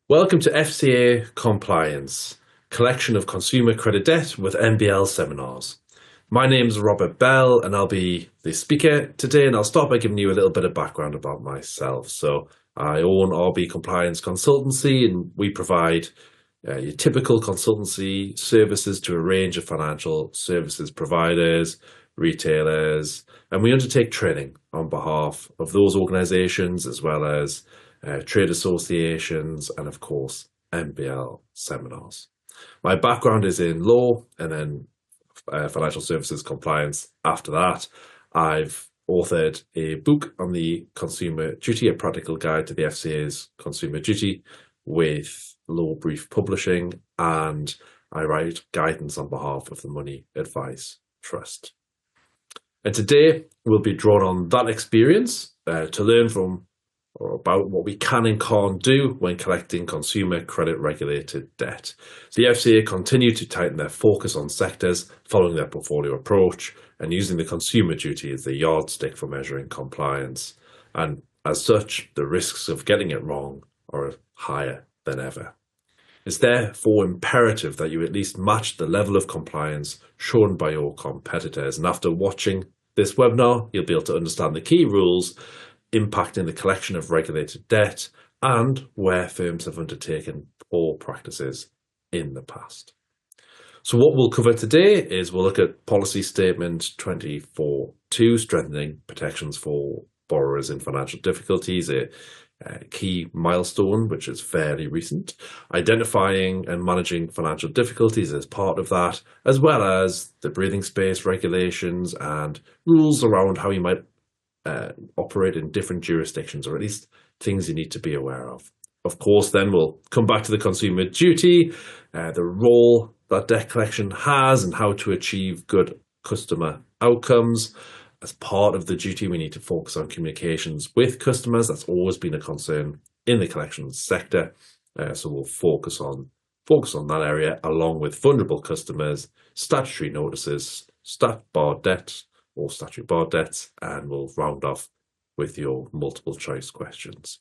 Welcome to FCA Compliance, collection of consumer credit debt with MBL seminars. My name's Robert Bell and I'll be the speaker today, and I'll start by giving you a little bit of background about myself. So I own RB Compliance Consultancy, and we provide your typical consultancy services to a range of financial services providers, retailers, and we undertake training on behalf of those organisations as well as trade associations, and of course, MBL seminars. My background is in law and then financial services compliance. After that, I've authored a book on the consumer duty, a practical guide to the FCA's consumer duty with Law Brief Publishing, and I write guidance on behalf of the Money Advice Trust. And today we'll be drawn on that experience to learn from or about what we can and can't do when collecting consumer credit regulated debt. The FCA continue to tighten their focus on sectors following their portfolio approach and using the consumer duty as the yardstick for measuring compliance. And as such, the risks of getting it wrong are higher than ever. It's therefore imperative that you at least match the level of compliance shown by your competitors. And after watching this webinar, you'll be able to understand the key rules impacting the collection of regulated debt and where firms have undertaken poor practices in the past. So what we'll cover today is we'll look at Policy Statement 24.2, strengthening protections for borrowers in financial difficulties, a key milestone which is fairly recent, identifying and managing financial difficulties as part of that, as well as the breathing space regulations and rules around how you might operate in different jurisdictions, or at least things you need to be aware of. Of course, then we'll come back to the consumer duty, the role that debt collection has and how to achieve good customer outcomes. As part of the duty, we need to focus on communications with customers. That's always been a concern in the collections sector. So we'll focus on that area, along with vulnerable customers, statutory notices, stat bar debt, or statutory bar debts, and we'll round off with your multiple choice questions.